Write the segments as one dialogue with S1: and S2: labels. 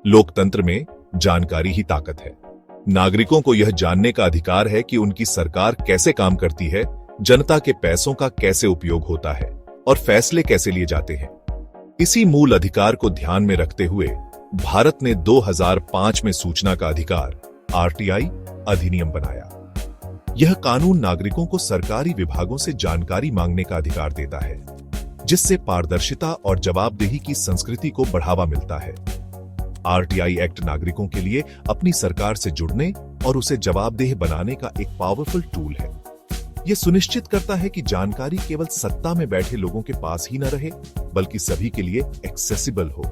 S1: लोकतंत्र में जानकारी ही ताकत है। नागरिकों को यह जानने का अधिकार है कि उनकी सरकार कैसे काम करती है, जनता के पैसों का कैसे उपयोग होता है और फैसले कैसे लिए जाते हैं। इसी मूल अधिकार को ध्यान में रखते हुए भारत ने 2005 में सूचना का अधिकार आरटीआई अधिनियम बनाया। यह कानून नागरिकों को सरकारी विभागों से जानकारी मांगने का अधिकार देता है, जिससे पारदर्शिता और जवाबदेही की संस्कृति को बढ़ावा मिलता है। आरटीआई एक्ट नागरिकों के लिए अपनी सरकार से जुड़ने और उसे जवाबदेह बनाने का एक पावरफुल टूल है। यह सुनिश्चित करता है कि जानकारी केवल सत्ता में बैठे लोगों के पास ही न रहे, बल्कि सभी के लिए एक्सेसिबल हो।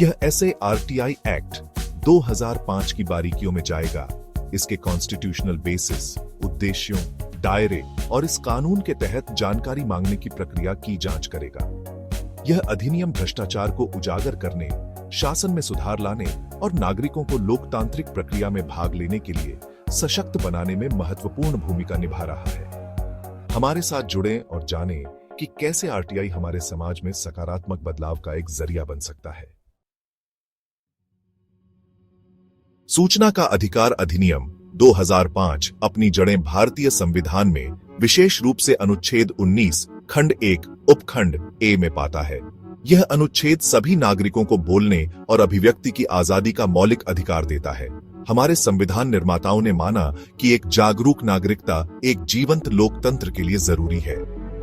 S1: यह ऐसे आरटीआई एक्ट 2005 की बारीकियों में जाएगा, इसके कॉन्स्टिट्यूशनल बेसिस, उद्देश्यों, दायरे और इस कानून के तहत जानकारी मांगने की प्रक्रिया की जांच करेगा। यह अधिनियम भ्रष्टाचार को उजागर करने, शासन में सुधार लाने और नागरिकों को लोकतांत्रिक प्रक्रिया में भाग लेने के लिए सशक्त बनाने में महत्वपूर्ण भूमिका निभा रहा है। हमारे साथ जुड़ें और जानें कि कैसे आरटीआई हमारे समाज में सकारात्मक बदलाव का एक जरिया बन सकता है। सूचना का अधिकार अधिनियम 2005 अपनी जड़ें भारतीय संविधान में विशेष रूप से अनुच्छेद 19 खंड 1 उपखंड ए में पाता है। यह अनुच्छेद सभी नागरिकों को बोलने और अभिव्यक्ति की आजादी का मौलिक अधिकार देता है। हमारे संविधान निर्माताओं ने माना कि एक जागरूक नागरिकता एक जीवंत लोकतंत्र के लिए जरूरी है।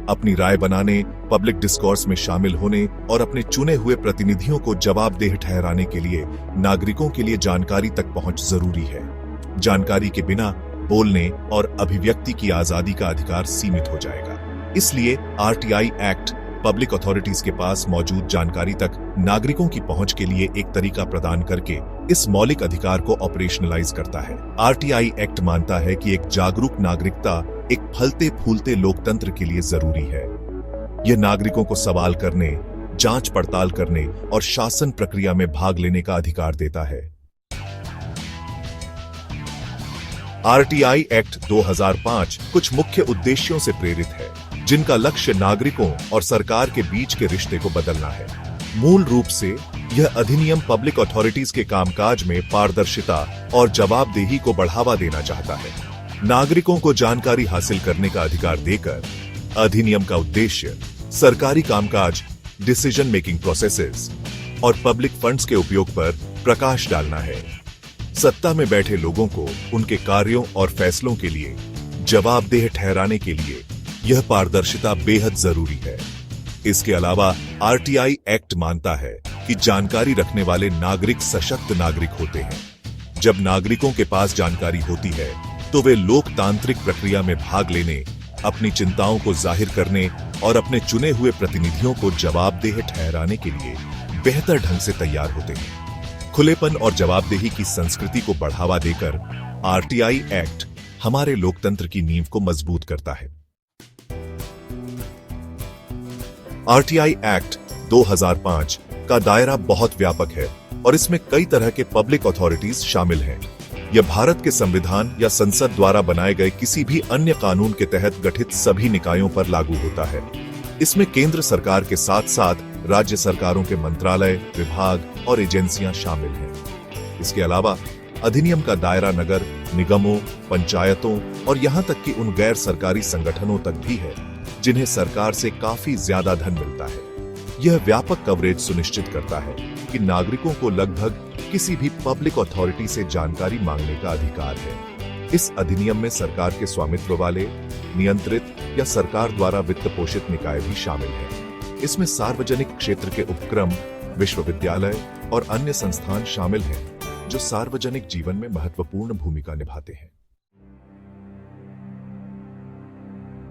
S1: अपनी राय बनाने, पब्लिक डिस्कोर्स में शामिल होने और अपने चुने हुए प्रतिनिधियों को जवाबदेह ठहराने के लिए नागरिकों के लिए जानकारी तक पहुंच जरूरी है। जानकारी के बिना बोलने और अभिव्यक्ति की आजादी का अधिकार सीमित हो जाएगा। इसलिए आरटीआई एक्ट पब्लिक अथॉरिटीज के पास मौजूद जानकारी तक नागरिकों की पहुंच के लिए एक तरीका प्रदान करके इस मौलिक अधिकार को ऑपरेशनलाइज करता है। आरटीआई एक्ट मानता है कि एक जागरूक नागरिकता एक फलते फूलते लोकतंत्र के लिए जरूरी है। यह नागरिकों को सवाल करने, जांच पड़ताल करने और शासन प्रक्रिया में भाग लेने का अधिकार देता है। आरटीआई एक्ट 2005 कुछ मुख्य उद्देश्यों से प्रेरित है, जिनका लक्ष्य नागरिकों और सरकार के बीच के रिश्ते को बदलना है। मूल रूप से यह अधिनियम पब्लिक अथॉरिटीज के कामकाज में पारदर्शिता और जवाबदेही को बढ़ावा देना चाहता है। नागरिकों को जानकारी हासिल करने का अधिकार देकर अधिनियम का उद्देश्य सरकारी कामकाज, डिसीजन मेकिंग प्रोसेसेस और पब्लिक फंड्स के उपयोग पर प्रकाश डालना है। सत्ता में बैठे लोगों को उनके कार्यों और फैसलों के लिए जवाबदेह ठहराने के लिए यह पारदर्शिता बेहद जरूरी है। इसके अलावा आरटीआई एक्ट मानता है कि जानकारी रखने वाले नागरिक सशक्त नागरिक होते हैं। जब नागरिकों के पास जानकारी होती है तो वे लोकतांत्रिक प्रक्रिया में भाग लेने, अपनी चिंताओं को जाहिर करने और अपने चुने हुए प्रतिनिधियों को जवाबदेह ठहराने के लिए बेहतर ढंग से तैयार होते हैं। खुलेपन और जवाबदेही की संस्कृति को बढ़ावा देकर आरटीआई एक्ट हमारे लोकतंत्र की नींव को मजबूत करता है। आरटीआई एक्ट 2005 का दायरा बहुत व्यापक है और इसमें कई तरह के पब्लिक अथॉरिटीज शामिल हैं। यह भारत के संविधान या संसद द्वारा बनाए गए किसी भी अन्य कानून के तहत गठित सभी निकायों पर लागू होता है। इसमें केंद्र सरकार के साथ साथ राज्य सरकारों के मंत्रालय, विभाग और एजेंसियां शामिल हैं। इसके अलावा अधिनियम का दायरा नगर निगमों, पंचायतों और यहां तक कि उन गैर सरकारी संगठनों तक भी है जिन्हें सरकार से काफी ज्यादा धन मिलता है। यह व्यापक कवरेज सुनिश्चित करता है कि नागरिकों को लगभग किसी भी पब्लिक अथॉरिटी से जानकारी मांगने का अधिकार है। इस अधिनियम में सरकार के स्वामित्व वाले, नियंत्रित या सरकार द्वारा वित्त पोषित निकाय भी शामिल हैं। इसमें सार्वजनिक क्षेत्र के उपक्रम, विश्वविद्यालय और अन्य संस्थान शामिल हैं जो सार्वजनिक जीवन में महत्वपूर्ण भूमिका निभाते हैं।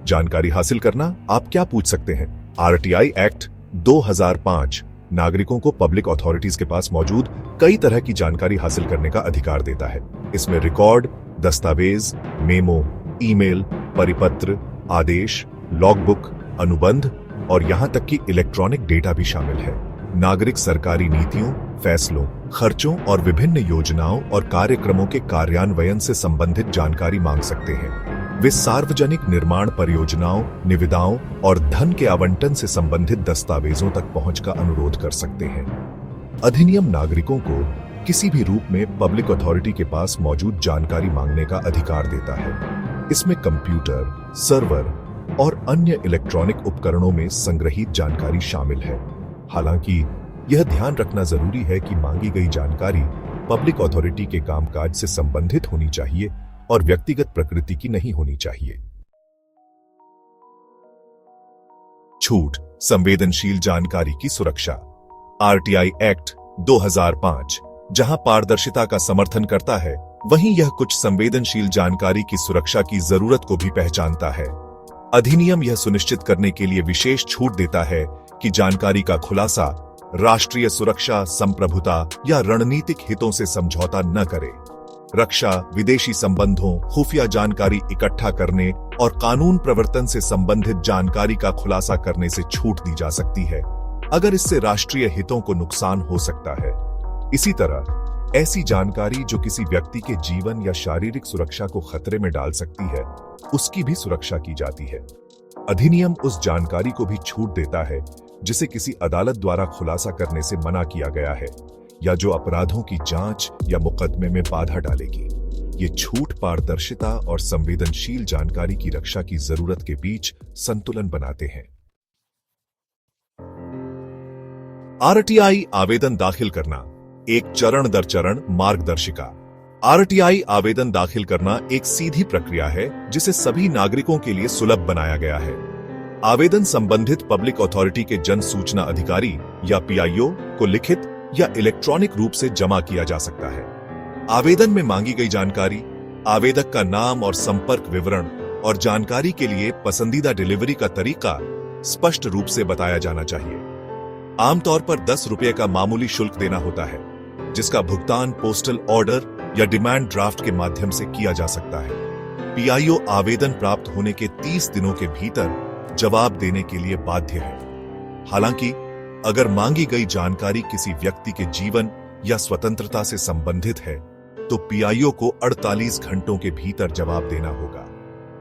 S1: जानकारी हासिल करना, आप क्या पूछ सकते हैं? आरटीआई एक्ट 2005 नागरिकों को पब्लिक अथॉरिटीज के पास मौजूद कई तरह की जानकारी हासिल करने का अधिकार देता है। इसमें रिकॉर्ड, दस्तावेज, मेमो, ईमेल, परिपत्र, आदेश, लॉगबुक, अनुबंध और यहां तक कि इलेक्ट्रॉनिक डेटा भी शामिल है। नागरिक सरकारी नीतियों, फैसलों, खर्चों और विभिन्न योजनाओं और कार्यक्रमों के कार्यान्वयन से संबंधित जानकारी मांग सकते हैं। वे सार्वजनिक निर्माण परियोजनाओं, निविदाओं और धन के आवंटन से संबंधित दस्तावेजों तक पहुंच का अनुरोध कर सकते हैं। अधिनियम नागरिकों को किसी भी रूप में पब्लिक अथॉरिटी के पास मौजूद जानकारी मांगने का अधिकार देता है। इसमें कंप्यूटर, सर्वर और अन्य इलेक्ट्रॉनिक उपकरणों में संग्रहित जानकारी शामिल है। हालांकि यह ध्यान रखना जरूरी है कि मांगी गई जानकारी पब्लिक अथॉरिटी के कामकाज से संबंधित होनी चाहिए और व्यक्तिगत प्रकृति की नहीं होनी चाहिए। छूट, संवेदनशील जानकारी की सुरक्षा। आरटीआई एक्ट 2005 जहां पारदर्शिता का समर्थन करता है, वहीं यह कुछ संवेदनशील जानकारी की सुरक्षा की जरूरत को भी पहचानता है। अधिनियम यह सुनिश्चित करने के लिए विशेष छूट देता है कि जानकारी का खुलासा राष्ट्रीय सुरक्षा, संप्रभुता या रणनीतिक हितों से समझौता न करे। रक्षा, विदेशी संबंधों, खुफिया जानकारी इकट्ठा करने और कानून प्रवर्तन से संबंधित जानकारी का खुलासा करने से छूट दी जा सकती है, अगर इससे राष्ट्रीय हितों को नुकसान हो सकता है। इसी तरह ऐसी जानकारी जो किसी व्यक्ति के जीवन या शारीरिक सुरक्षा को खतरे में डाल सकती है, उसकी भी सुरक्षा की जाती है। अधिनियम उस जानकारी को भी छूट देता है जिसे किसी अदालत द्वारा खुलासा करने से मना किया गया है या जो अपराधों की जांच या मुकदमे में बाधा डालेगी। ये छूट पारदर्शिता और संवेदनशील जानकारी की रक्षा की जरूरत के बीच संतुलन बनाते हैं। आरटीआई आवेदन दाखिल करना, एक चरण दर चरण मार्गदर्शिका। आरटीआई आवेदन दाखिल करना एक सीधी प्रक्रिया है जिसे सभी नागरिकों के लिए सुलभ बनाया गया है। आवेदन संबंधित पब्लिक अथॉरिटी के जन सूचना अधिकारी या पीआईओ को लिखित या इलेक्ट्रॉनिक रूप से जमा किया जा सकता है। आवेदन में मांगी गई जानकारी, आवेदक का नाम और संपर्क विवरण और जानकारी के लिए पसंदीदा डिलीवरी का तरीका स्पष्ट रूप से बताया जाना चाहिए। आमतौर पर 10 रुपये का मामूली शुल्क देना होता है, जिसका भुगतान पोस्टल ऑर्डर या डिमांड ड्राफ्ट के माध्यम से किया जा सकता है। पीआईओ आवेदन प्राप्त होने के 30 दिनों के भीतर जवाब देने के लिए बाध्य है। हालांकि अगर मांगी गई जानकारी किसी व्यक्ति के जीवन या स्वतंत्रता से संबंधित है, तो पीआईओ को 48 घंटों के भीतर जवाब देना होगा।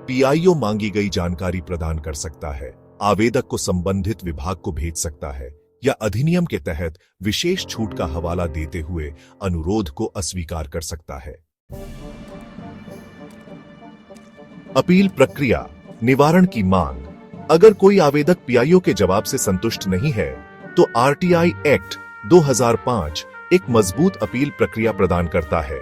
S1: पीआईओ मांगी गई जानकारी प्रदान कर सकता है, आवेदक को संबंधित विभाग को भेज सकता है या अधिनियम के तहत विशेष छूट का हवाला देते हुए अनुरोध को अस्वीकार कर सकता है। अपील प्रक्रिया, निवारण की मांग। अगर कोई आवेदक पीआईओ के जवाब से संतुष्ट नहीं है, तो आरटीआई एक्ट 2005 एक मजबूत अपील प्रक्रिया प्रदान करता है।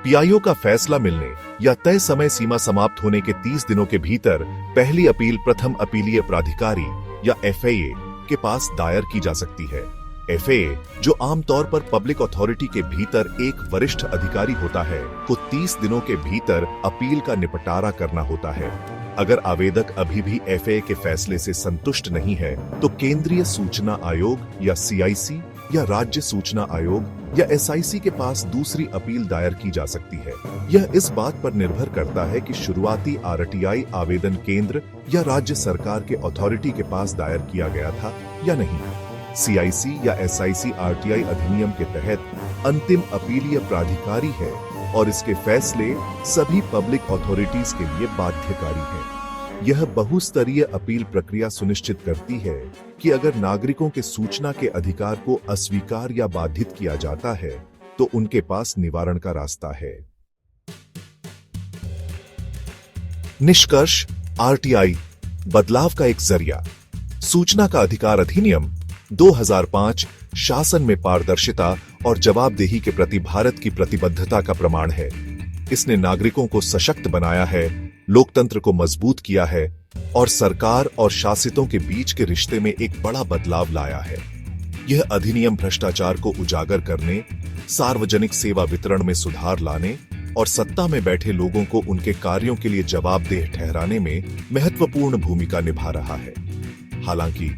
S1: पीआईओ का फैसला मिलने या तय समय सीमा समाप्त होने के 30 दिनों के भीतर पहली अपील प्रथम अपीलीय प्राधिकारी या एफएए के पास दायर की जा सकती है। एफएए, जो आमतौर पर पब्लिक अथॉरिटी के भीतर एक वरिष्ठ अधिकारी होता है, को 30 दिनों के भीतर अपील का निपटारा करना होता है। अगर आवेदक अभी भी एफएए के फैसले से संतुष्ट नहीं है, तो केंद्रीय सूचना आयोग या सीआईसी या राज्य सूचना आयोग या एसआईसी के पास दूसरी अपील दायर की जा सकती है। यह इस बात पर निर्भर करता है कि शुरुआती आरटीआई आवेदन केंद्र या राज्य सरकार के अथॉरिटी के पास दायर किया गया था या नहीं। सीआईसी या एसआईसी आरटीआई अधिनियम के तहत अंतिम अपीलीय प्राधिकारी है और इसके फैसले सभी पब्लिक अथॉरिटीज के लिए बाध्यकारी हैं। यह बहुस्तरीय अपील प्रक्रिया सुनिश्चित करती है कि अगर नागरिकों के सूचना के अधिकार को अस्वीकार या बाधित किया जाता है, तो उनके पास निवारण का रास्ता है। निष्कर्ष, आरटीआई बदलाव का एक जरिया। सूचना का अधिकार अधिनियम 2005 शासन में पारदर्शिता और जवाबदेही के प्रति भारत की प्रतिबद्धता का प्रमाण है। इसने नागरिकों को सशक्त बनाया है, लोकतंत्र को मजबूत किया है और सरकार और शासितों के बीच के रिश्ते में एक बड़ा बदलाव लाया है। यह अधिनियम भ्रष्टाचार को उजागर करने, सार्वजनिक सेवा वितरण में सुधार लाने और सत्ता में बैठे लोगों को उनके कार्यों के लिए जवाबदेह ठहराने में महत्वपूर्ण भूमिका निभा रहा है। हालांकि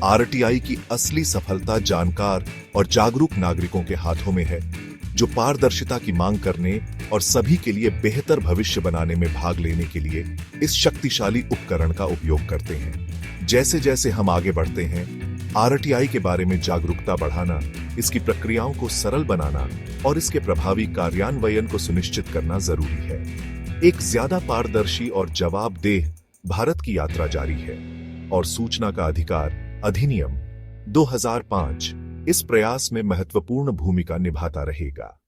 S1: आरटीआई की असली सफलता जानकार और जागरूक नागरिकों के हाथों में है, जो पारदर्शिता की मांग करने और सभी के लिए बेहतर भविष्य बनाने में भाग लेने के लिए इस शक्तिशाली उपकरण का उपयोग करते हैं। जैसे जैसे हम आगे बढ़ते हैं, आरटीआई के बारे में जागरूकता बढ़ाना, इसकी प्रक्रियाओं को सरल बनाना और इसके प्रभावी कार्यान्वयन को सुनिश्चित करना जरूरी है। एक ज्यादा पारदर्शी और जवाबदेह भारत की यात्रा जारी है और सूचना का अधिकार अधिनियम 2005 इस प्रयास में महत्वपूर्ण भूमिका निभाता रहेगा।